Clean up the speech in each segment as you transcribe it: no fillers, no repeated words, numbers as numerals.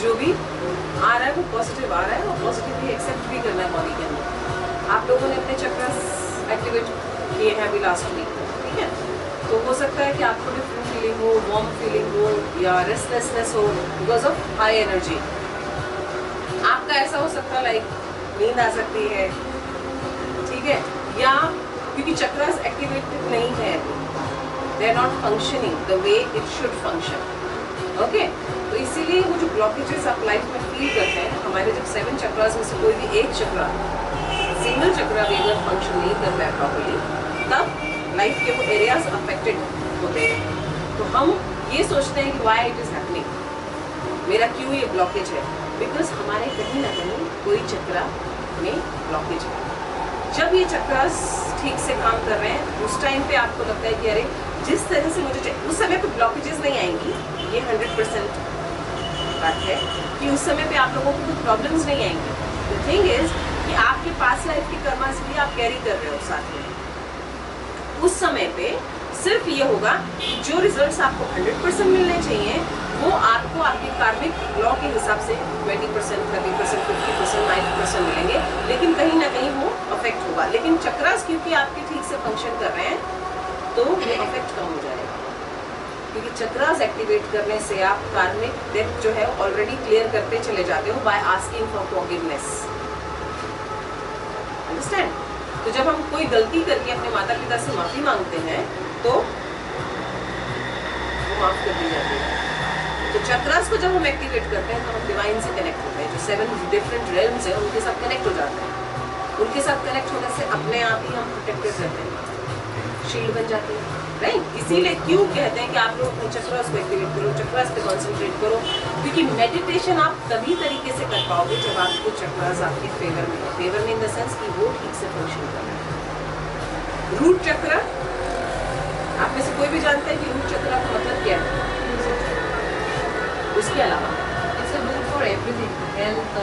जो भी आ रहा है वो पॉजिटिव आ रहा है और पॉजिटिवली एक्सेप्ट भी करना है बॉडी के अंदर। आप लोगों ने अपने चक्रस एक्टिवेट किए हैं अभी लास्ट वीक, ठीक है? तो हो सकता है कि आपको डिफरेंट फीलिंग हो, वार्म फीलिंग हो या रेस्टलेसनेस हो बिकॉज ऑफ हाई एनर्जी। आपका ऐसा हो सकता है लाइक नींद आ सकती है, ठीक है? या क्योंकि चक्रस एक्टिवेटेड नहीं है अभी, they are not functioning the way it should function, okay? तो इसीलिए वो जो ब्लॉकेजेस आप लाइफ में फील करते हैं, हमारे जब 7 चक्रास में से कोई भी एक चक्रा, सिंगल चक्रा भी अगर फंक्शन नहीं कर रहा है प्रॉपर्ली, तब लाइफ के वो एरियाज अफेक्टेड होते हैं। तो हम ये सोचते हैं कि व्हाई इट इज हैपनिंग, मेरा क्यों ये ब्लॉकेज है, बिकॉज हमारे कहीं ना कहीं कोई चक्रा में ब्लॉकेज है। जब ये चक्रास ठीक से काम कर रहे हैं उस टाइम पे आपको लगता है कि अरे जिस तरह से मुझे उस समय पे ब्लॉकेजेस नहीं आएंगी, ये 100% बात है कि उस समय पे आप लोगों को कुछ प्रॉब्लम्स नहीं आएंगी। द थिंग इज कि आपके पास लाइफ की कर्मास भी आप कैरी कर रहे हो साथ में। उस समय पे सिर्फ ये होगा कि जो रिजल्ट्स आपको 100% मिलने चाहिए वो आपको आपके कार्मिक लॉ के हिसाब से 20%, 30%, 50%, 90% मिलेंगे, लेकिन कहीं ना कहीं वो अफेक्ट होगा। लेकिन चक्रास क्योंकि आपके ठीक से फंक्शन कर रहे हैं तो वो अफेक्ट कम हो जाएगा, क्योंकि चक्रास एक्टिवेट करने से आप कार्मिक डेट जो है ऑलरेडी क्लियर करते चले जाते हो by asking for forgiveness. Understand? तो जब हम कोई गलती करके अपने माता पिता से माफी मांगते हैं तो वो माफ कर दी जाती है। तो चक्रास को जब हम एक्टिवेट करते हैं तो हम डिवाइन से कनेक्ट होते हैं, जो 7 डिफरेंट रेल्म्स हैं उनके साथ कनेक्ट हो जाते हैं। उनके साथ कनेक्ट होने से अपने आप ही हम प्रोटेक्टेड रहते हैं, शील्ड बन जाती है, राइट? इसीलिए क्यों कहते हैं कि आप लोग अपने चक्रास को एक्टिवेट करो, चक्रास पे कॉन्सेंट्रेट करो, क्योंकि मेडिटेशन आप तभी तरीके से कर पाओगे जब आपको चक्रास आपके फेवर में, फेवर में इन द सेंस कि वो ठीक से फंक्शन कर रहा है। रूट चक्र, आप में से कोई भी जानता है कि रूट चक्र का मतलब क्या है? उसके अलावा It's a root for everything, health,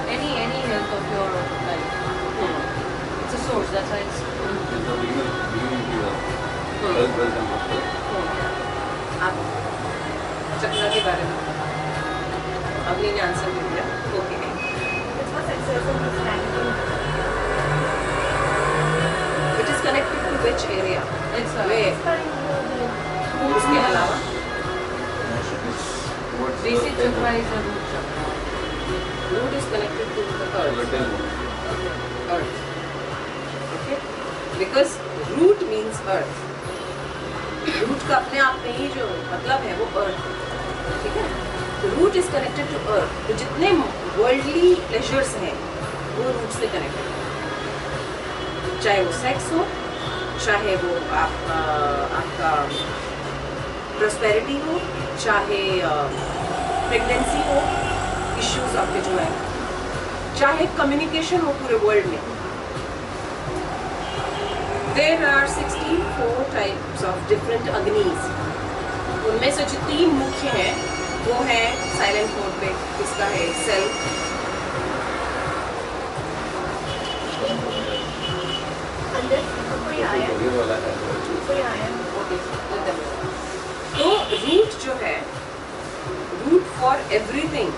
any health of your life. It's a source. That's why it's. आप चक्र के बारे में अगली ने आंसर दे दिया, okay? It is connected to which area? उसके अलावा Basic chakra is a root chakra. root is connected to the earth, okay? Because root means earth. root का अपने आप में ही जो मतलब है वो earth, ठीक है? तो root is connected to earth. तो जितने worldly pleasures हैं वो root से connected है, चाहे वो सेक्स हो, चाहे वो आपका prosperity हो, चाहे प्रेगनेंसी हो, इश्यूज आपके जो है, चाहे कम्युनिकेशन हो पूरे वर्ल्ड में। There are 64 types of different अग्निज। उनमें से जो 3 मुख्य हैं वो है साइलेंट मोड पे, इसका है सेल्फ, तो रूट जो है, रूट फॉर एवरीथिंग,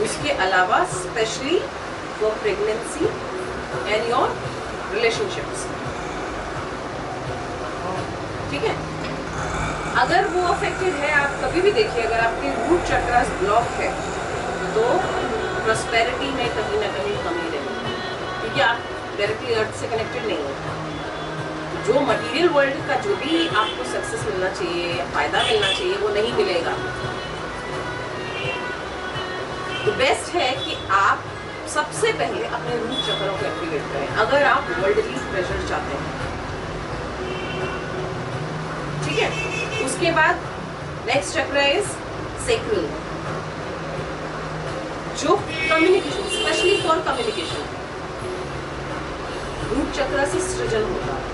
उसके अलावा specially for pregnancy and your relationships, ठीक है? अगर वो अफेक्टेड है, आप कभी भी देखिए अगर आपके रूट चक्रास ब्लॉक है तो प्रॉस्पेरिटी में कहीं ना कहीं कमी रहेगी, क्योंकि आप डायरेक्टली अर्थ से कनेक्टेड नहीं हो। जो मटेरियल वर्ल्ड का जो भी आपको सक्सेस मिलना चाहिए या फायदा मिलना चाहिए वो नहीं मिलेगा। तो बेस्ट है कि आप सबसे पहले अपने रूट चक्रों को एक्टिवेट करें अगर आप वर्ल्डली प्रेशर चाहते हैं, ठीक है? उसके बाद नेक्स्ट चक्र इज सेक्रल, जो communication, specially for communication, root chakra से सृजन होता है,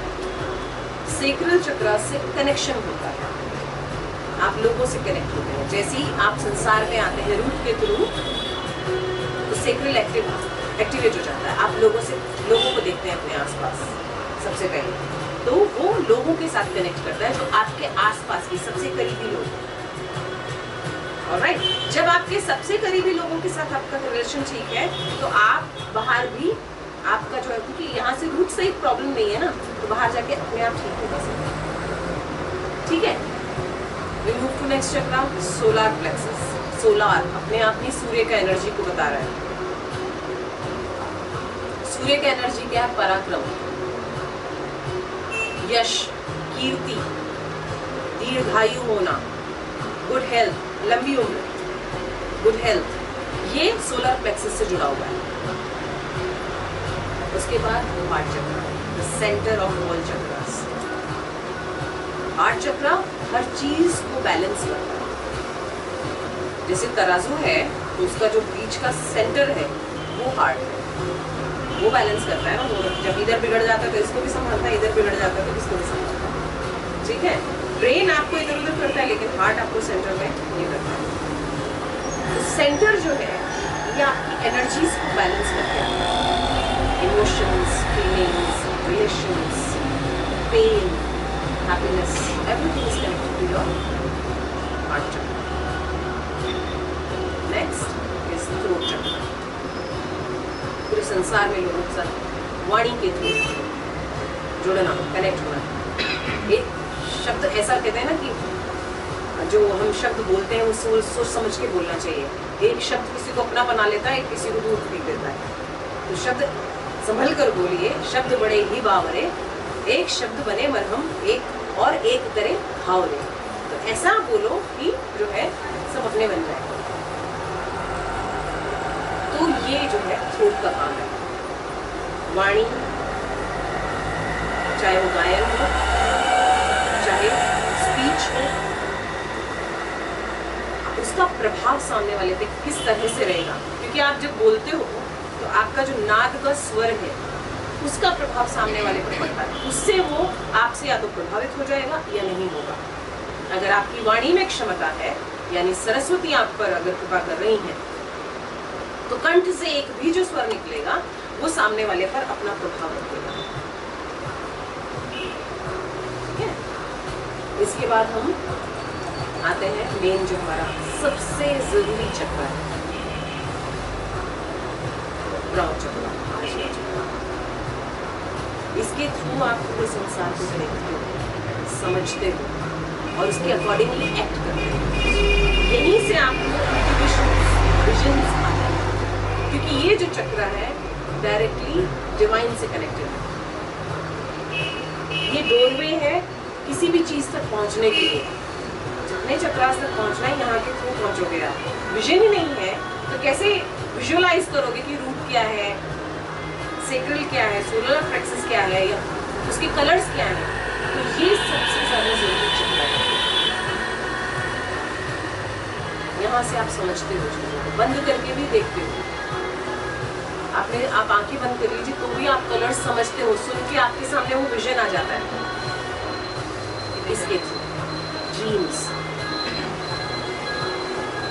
सेक्रल चक्र से कनेक्शन होता है, आप लोगों से कनेक्ट होते हैं। जैसे ही आप संसार में आते हैं रूट के थ्रू तो सेक्रल एक्टिवेट हो जाता है, आप लोगों को देखते हैं अपने आसपास सबसे पहले, तो वो लोगों के साथ कनेक्ट करता है जो आपके आसपास के सबसे करीबी लोग, ऑलराइट, जब आपके सबसे करीबी लोगों के साथ आपका रिलेशन ठीक है तो आप बाहर भी आपका जो है, क्योंकि यहाँ से रूट से एक प्रॉब्लम नहीं है ना, तो बाहर जाके अपने आप ठीक हो सकते। ठीक है, we move to next chakra, solar plexus. Solar अपने आप में सूर्य का एनर्जी को बता रहा है। सूर्य का एनर्जी क्या है? पराक्रम, यश, कीर्ति, दीर्घायु होना, गुड हेल्थ, लंबी उम्र, गुड हेल्थ, ये सोलर प्लेक्सस से जुड़ा हुआ है। उसके बाद heart chakra, the centre of all chakras. Heart chakra हर चीज को बैलेंस करता है। जैसे तराजू है तो उसका जो बीच का सेंटर है वो हार्ट है, वो बैलेंस करता है ना। वो जब इधर बिगड़ जाता है तो इसको भी संभालता है, इधर बिगड़ जाता है तो इसको भी संभालता है। ठीक है, ब्रेन आपको इधर उधर करता है लेकिन हार्ट आपको सेंटर में ये करता है। तो सेंटर जो है ये आपकी एनर्जीज को बैलेंस करते हैं। Emotions, feelings, relations, pain, happiness, everything is connected to your heart chakra. Next is throat chakra. पूरे संसार में लोगों के साथ वाणी के थ्रू जुड़ना, कनेक्ट होना। एक शब्द ऐसा कहते हैं ना कि जो हम शब्द बोलते हैं वो सोच समझ के बोलना चाहिए। एक शब्द किसी को अपना बना लेता है, किसी को दूर फेंक देता है। तो शब्द संभल कर बोलिए, शब्द बड़े ही बावरे, एक शब्द बने मरहम, एक और एक करे घाव दे। तो ऐसा बोलो कि जो है सब अपने बन जाए। तो ये जो है थ्रोट का काम है। वाणी, चाहे वो गायन हो, चाहे स्पीच हो, उसका प्रभाव सामने वाले पे किस तरह से रहेगा। क्योंकि आप जब बोलते हो तो आपका जो नाद का स्वर है उसका प्रभाव सामने वाले पर पड़ता है। उससे वो आपसे या तो प्रभावित हो जाएगा या नहीं होगा। अगर आपकी वाणी में क्षमता है, यानी सरस्वती आप पर अगर कृपा कर रही हैं, तो कंठ से एक भी जो स्वर निकलेगा वो सामने वाले पर अपना प्रभाव रखेगा। ठीक है, इसके बाद हम आते हैं मेन जो हमारा सबसे जरूरी चक्र है, ब्राह्मण चक्र। इसके थ्रू आप पूरे संसार को देखते हो, समझते हो और उसके अकॉर्डिंगली एक्ट करते हो। यहीं से आपको विजन्स आते हैं, क्योंकि ये जो चक्र है डायरेक्टली डिवाइन से कनेक्टेड है। ये डोरवे है किसी भी चीज तक पहुंचने के लिए। जितने चक्रास तक पहुंचना है यहाँ के थ्रू पहुंचोगे आप। विजन ही नहीं है तो कैसे विजुअलाइज करोगे कि रूट क्या है, सेक्रल क्या है, सोलर प्लेक्सस क्या है, या उसके कलर्स क्या हैं। तो ये सबसे ज्यादा जरूरी चक्र है। यहाँ से आप समझते हो चीजों को, बंद करके भी देखते हो। आप आंखें बंद कर लीजिए तो भी आप कलर्स समझते हो, सुन के आपके सामने वो विजन आ जाता है। इसके थ्रू ड्रीम्स,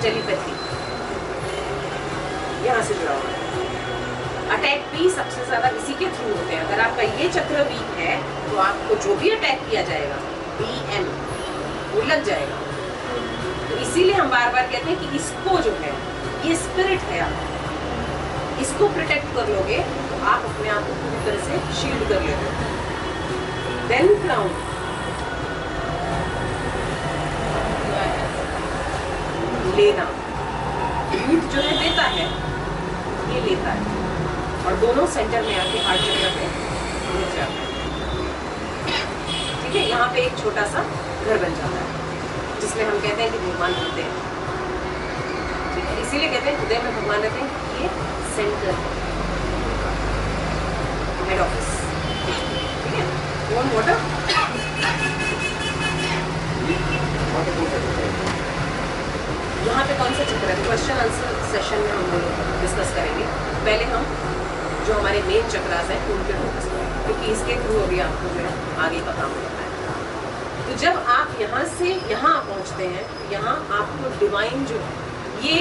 टेलीपैथी यहाँ से जुड़ा हुआ है। अटैक भी सबसे ज्यादा इसी के थ्रू होते हैं। अगर आपका ये चक्र वीक है तो आपको जो भी अटैक किया जाएगा BM वो लग जाएगा। तो इसीलिए हम बार बार कहते हैं कि इसको जो है, ये स्पिरिट है आपका, इसको प्रोटेक्ट कर लोगे तो आप अपने आप को पूरी तरह से शील्ड कर लेते हो। देन क्राउन, लेना, रूट जो है देता है, ये लेता है, और दोनों सेंटर में आके हार्ट चक्र पे रुक जाता है। ठीक है, यहाँ पे एक छोटा सा घर बन जाता है जिसमें हम कहते हैं कि भगवान रहते हैं। ठीक है, इसीलिए कहते हैं हृदय में भगवान रहते हैं कि ये सेंटर है, हेड ऑफिस। ठीक है, वन वाटर यहाँ पे कौन सा चक्र है, क्वेश्चन आंसर सेशन में हम लोग डिस्कस करेंगे। पहले हम जो हमारे मेन चक्रास हैं उन पे फोकस करेंगे, क्योंकि इसके थ्रू अभी आपको जो है आगे का काम होता है। तो जब आप यहाँ से यहाँ पहुँचते हैं, यहाँ आपको डिवाइन जो है ये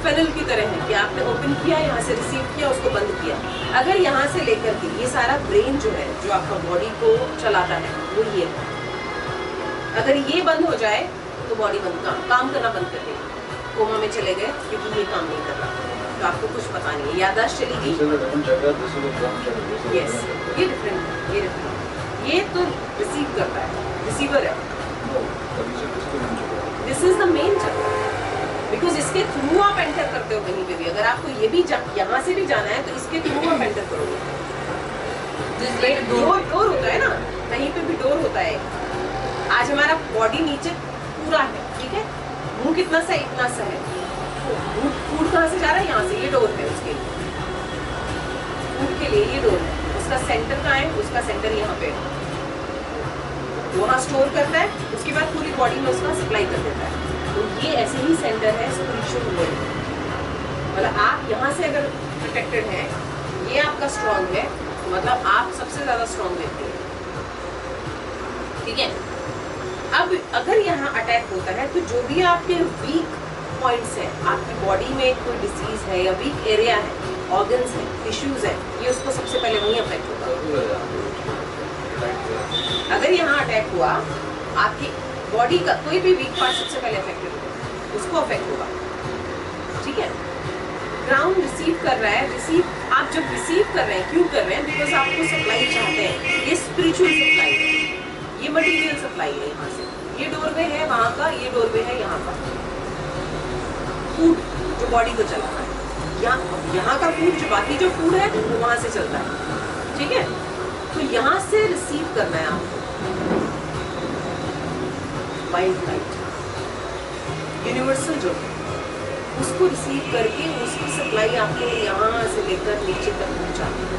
फनल की तरह है कि आपने ओपन किया, यहाँ से रिसीव किया, उसको बंद किया। अगर यहाँ से लेकर के ये सारा ब्रेन जो है जो आपका बॉडी को चलाता है वो ये है, अगर ये बंद हो जाए तो बॉडी काम करना बंद कर देगी, कोमा में चले गए क्योंकि ये काम नहीं कर रहा, तो आपको कुछ पता नहीं है, याददाश्त चली गई। यस, ये डिफरेंट है, ये तो रिसीव करता है, रिसीवर है। दिस इज द मेन चक्र, बिकॉज इसके थ्रू आप एंटर करते हो कहीं पे भी। अगर आपको ये भी यहाँ से भी जाना है तो इसके थ्रू आप एंटर करोगे। डोर होता है ना, कहीं पे भी डोर होता है। आज हमारा बॉडी नीचे पूरा है, ठीक है, मुंह कितना सा इतना सा है, फूड कहाँ से जा रहा है, यहाँ से, ये डोर है उसके लिए, फूड के लिए ये डोर है। उसका सेंटर कहाँ है, उसका सेंटर यहाँ पे है, वहाँ स्टोर करता है, उसके बाद पूरी बॉडी में उसका सप्लाई कर देता है। तो ये ऐसे ही सेंटर है स्पिरिचुअल वर्ल्ड। मतलब आप यहाँ से अगर प्रोटेक्टेड हैं, ये आपका स्ट्रॉन्ग है, मतलब आप सबसे ज्यादा स्ट्रॉन्ग व्यक्ति हैं, ठीक है। अब अगर यहाँ अटैक होता है तो जो भी आपके वीक पॉइंट्स हैं, आपकी बॉडी में कोई डिसीज है या वीक एरिया है, ऑर्गन्स है, टिश्यूज है, ये उसको सबसे पहले वहीं अफेक्ट होगा। अगर यहाँ अटैक हुआ, आपकी बॉडी का कोई भी वीक पार्ट सबसे पहले अफेक्टेड होगा, उसको अफेक्ट होगा, ठीक है। ग्राउंड रिसीव कर रहा है, आप जब रिसीव कर रहे हैं, क्यों कर रहे हैं, बिकॉज आपको सप्लाई चाहते हैं। ये स्पिरिचुअल सप्लाई है, ये मटेरियल सप्लाई है। यहाँ से ये डोरवे है वहाँ का, ये डोरवे है यहाँ का। फूड जो बॉडी को चलाना है, यहाँ का फूड, जो बाकी जो फूड है वो वहाँ से चलता है, ठीक है। तो यहाँ से रिसीव करना है आपको वाइल्ड लाइट, यूनिवर्सल जो है, उसको रिसीव करके उसकी सप्लाई आपको यहाँ से लेकर नीचे तक पहुँचानी है।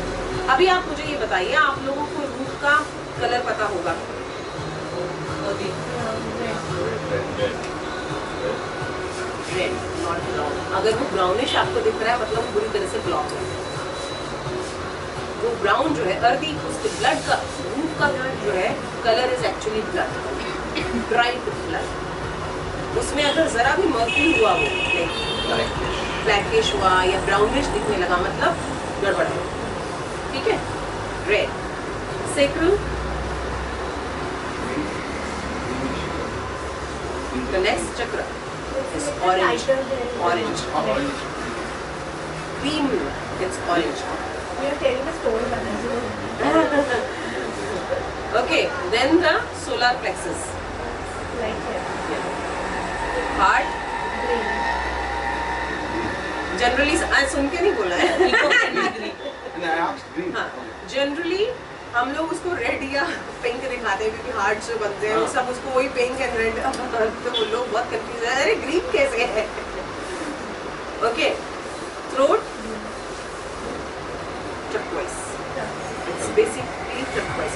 अभी आप मुझे ये बताइए, आप लोगों को रूट का कलर पता होगा? Red, not brown. अगर वो ब्राउनिश आपको दिख रहा है मतलब बुरी तरह से ब्लॉक है। वो ब्राउन जो है अर्दी, उसके ब्लड का, रूट का जो है colour is actually blood, dried blood. उसमें अगर जरा भी मर्क्यूरी हुआ, वो ब्लैकिश हुआ या ब्राउनिश दिखने लगा, मतलब गड़बड़ है, ठीक है। Red, sacral, the next chakra is orange, cream, it's orange. You're telling a story, Vanessa. Okay, then the solar plexus, Right here. heart. Green. Generally, आज सुन के नहीं बोला है। हाँ, generally हम लोग उसको रेड या पिंक दिखाते हैं, क्योंकि हार्ट जो बनते हैं वो सब उसको वही पिंक एंड रेड, तो वो लोग बहुत कंफ्यूज है, अरे ग्रीन कैसे है। Okay, throat, turquoise, it's basically turquoise.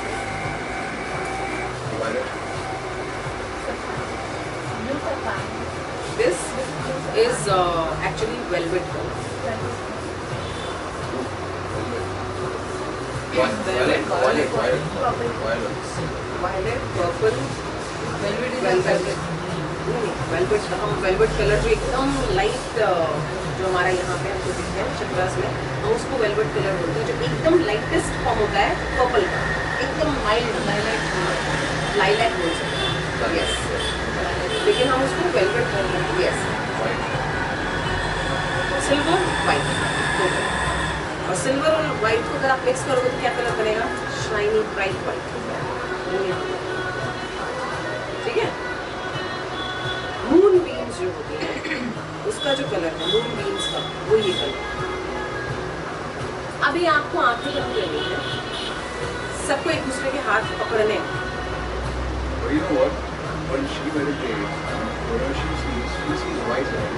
Blue sapphire. This is actually velvet colour. Purple. Violet, purple, velvet. हम वेलवेट कलर जो एकदम लाइट, जो हमारा यहाँ पे हमको दिखते हैं चक्रास में, हम उसको वेलवेट कलर बोलते हैं। जो एकदम लाइटेस्ट फॉर्म होता है पर्पल का, एकदम माइल्ड लाइलैक बोल सकते हैं, यस, लेकिन हम उसको वेलवेट बोलते हैं, यस। सिल्वर, वाइट, और सिल्वर और व्हाइट को अगर आप मिक्स करोगे तो क्या कलर बनेगा? शाइनी ब्राइट व्हाइट, ठीक है। मून बीम्स जो होती है उसका जो कलर है मून बीम्स का, वो ये कलर। अभी आपको आंखें बंद करनी है, सबको एक दूसरे के हाथ पकड़ने हैं। You know what? When she meditates, whatever she sees white light.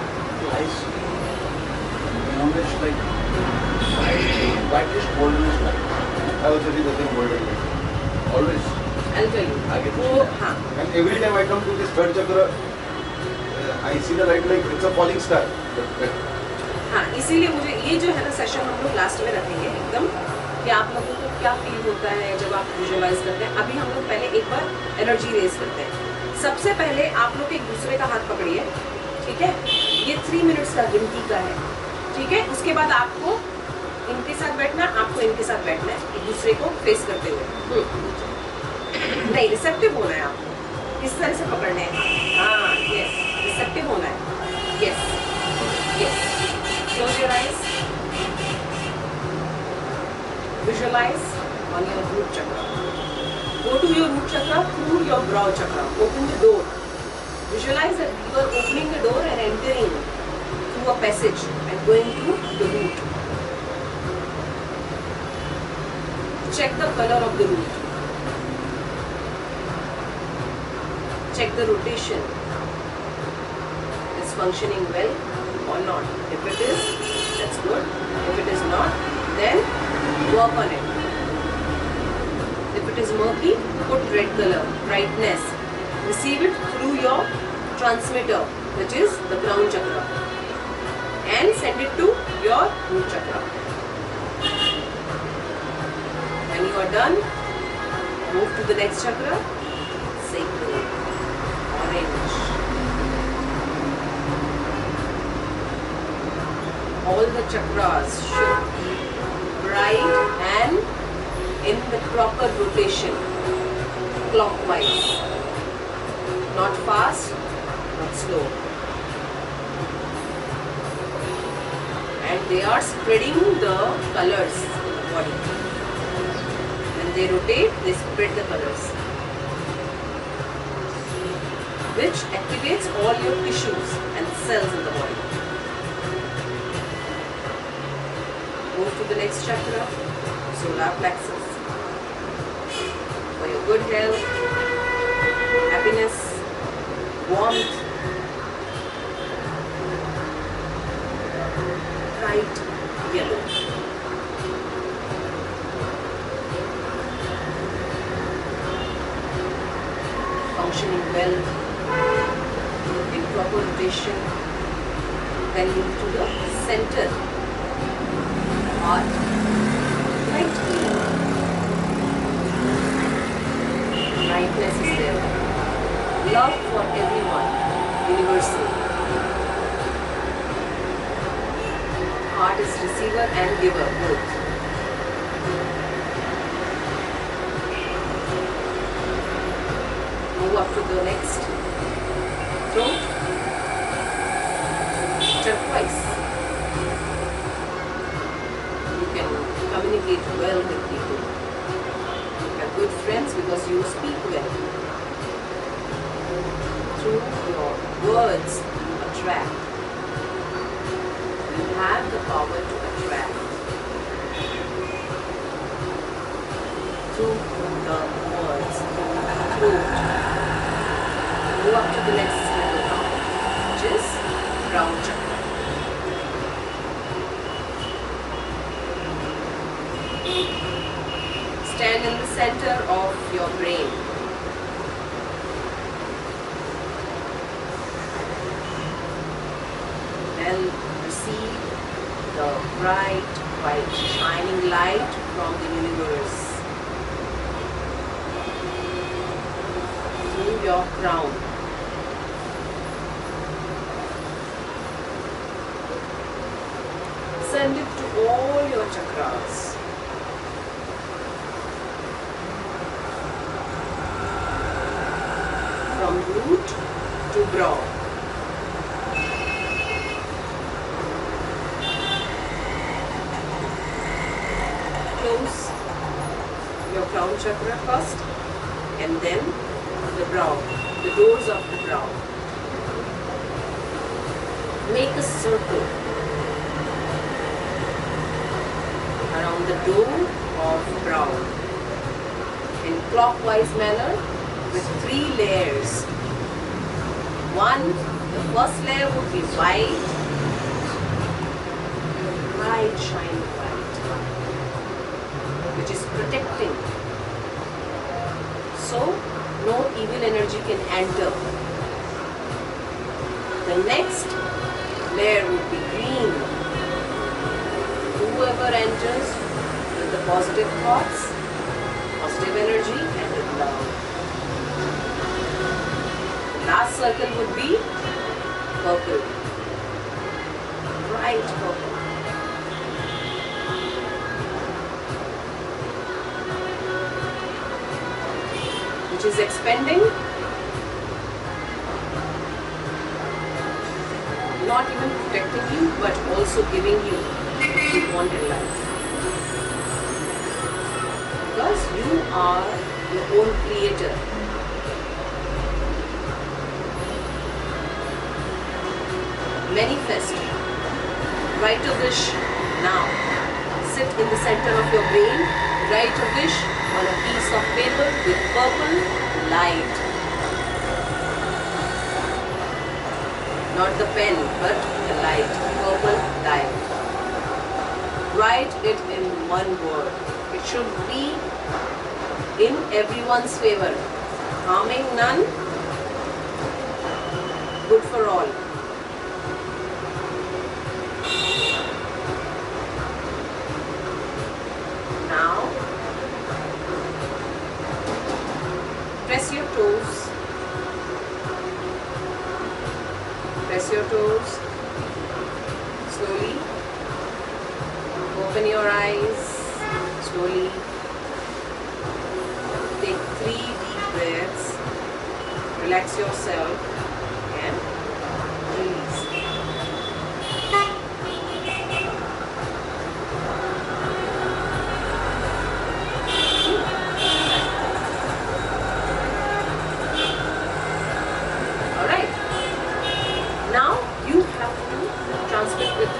I see brownish like whitish goldish light. I also see the same golden light. Always. I'll tell you. I get to वो see that. हाँ, And every time I come to this third chakra, I see the light like it's a falling star. हाँ, इसीलिए मुझे ये जो है ना session हम लोग लास्ट में रखेंगे एकदम, कि आप लोगों को क्या फील होता है जब आप विजुअलाइज करते हैं। अभी हम लोग पहले एक बार एनर्जी रेज करते हैं। सबसे पहले आप लोग एक दूसरे का हाथ पकड़िए, ठीक है। ये 3 मिनट्स का गिनती का है, ठीक है। उसके बाद आपको इनके साथ बैठना, आपको इनके साथ बैठना है, एक दूसरे को फेस करते हुए। नहीं, रिसेप्टिव होना है आपको, इस तरह से पकड़ने हैं। हाँ, Yes. Receptive होना है. Yes. Yes. Close your eyes. Visualize on your root chakra. Go to your root chakra through your brow chakra. Open the door. Visualize that you are opening the door and entering through a passage and going to the root. Check the color of the root. Check the rotation. Is functioning well or not? If it is, that's good. If it is not, then work on it. If it is murky, put red color, brightness. Receive it through your transmitter, which is the crown chakra, and send it to your root chakra. When you are done, move to the next chakra, sacral, orange. All the chakras should be bright and in the proper rotation, clockwise. Not fast, not slow. And they are spreading the colors in the body. When they rotate, they spread the colors, which activates all your tissues and cells in the body. Move to the next chakra, solar plexus. For your good health, happiness, warmth, bright yellow. Functioning well in proper rotation. Then move to the center, heart, light green. Brightness is there. Love for everyone, universal. Heart is receiver and giver, both. Move up to the next. Throat, turquoise. You can communicate well with people. You are good friends because you speak well. Through your words, you attract. You have the power to attract. Through the words, throat. Go up to the next level now, which is crown chakra. Stand in the center of your brain. And receive the bright, white, shining light from the universe through your crown. Send it to all your chakras. From root to brow. Close your crown chakra first and then the brow, the doors of the brow. Make a circle around the dome of brow in clockwise manner with 3 layers. The first layer would be white, bright shining white, which is protecting. So no evil energy can enter. The next layer would be green. Whoever enters with the positive thoughts, positive energy and with love. The last circle would be purple. Bright purple. Which is expending not even protecting you, but also giving you what you want in life. Because you are your own creator. Manifest. Write a wish now. Sit in the center of your brain. Write a wish on a piece of paper with purple light. Not the pen, but the light. Purple light. Write it in one word. It should be in everyone's favor. Harming none, good for all. Now, press your toes. Press your toes. Slowly. Open your eyes. Slowly. Take 3 deep breaths. Relax yourself and release. Alright. Now you have to transmit with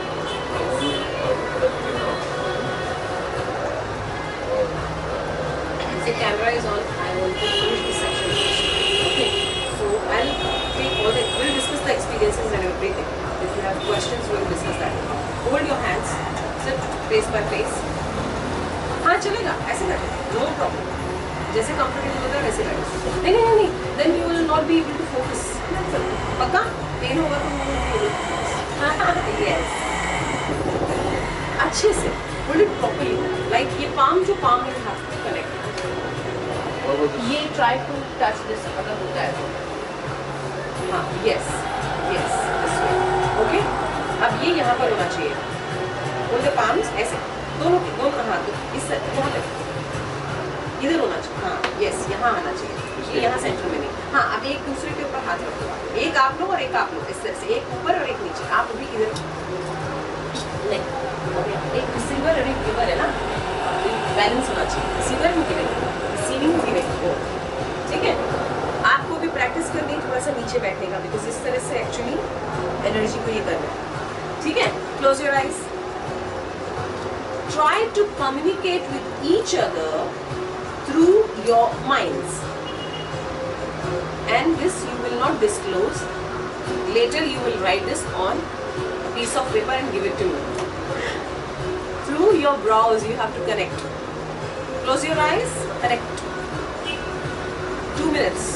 the camera is on. I want to finish this section first. Okay. So I'll take all the. We'll discuss the experiences and everything. If you have questions, we'll discuss that. Hold your hands. Sit face by face. हाँ चलेगा ऐसे बैठे no problem जैसे comfortable होता है वैसे बैठे नहीं then you will not be able to focus पक्का पेन होगा तो यस अच्छे से होल्ड इट प्रॉपर्ली लाइक ये पाम जो palm you have to connect ये ट्राई टू टच दिस अगर होता है तो हाँ यस यस ओके अब ये यहाँ पर होना चाहिए होल्ड द पाम्स ऐसे दोनों हाथ इस यहाँ पे इधर होना चाहिए हाँ यस यहाँ आना चाहिए ये यहाँ सेंटर में नहीं हाँ अब एक दूसरे के ऊपर हाथ रखो एक आप लो और एक आप लो इस तरह से एक ऊपर और एक नीचे आप भी इधर नहीं एक रिसीवर और एक गिवर है ना बैलेंस होना चाहिए रिसीवर भी गिवेंगे रिसीविंग गिवेंगे ठीक है आपको भी प्रैक्टिस करनी है थोड़ा सा नीचे बैठने का बिकॉज इस तरह से एक्चुअली एनर्जी को ये करना है ठीक है close your eyes try to communicate with each other through your minds and this you will not disclose later you will write this on a piece of paper and give it to me through your brows you have to connect close your eyes connect 2 minutes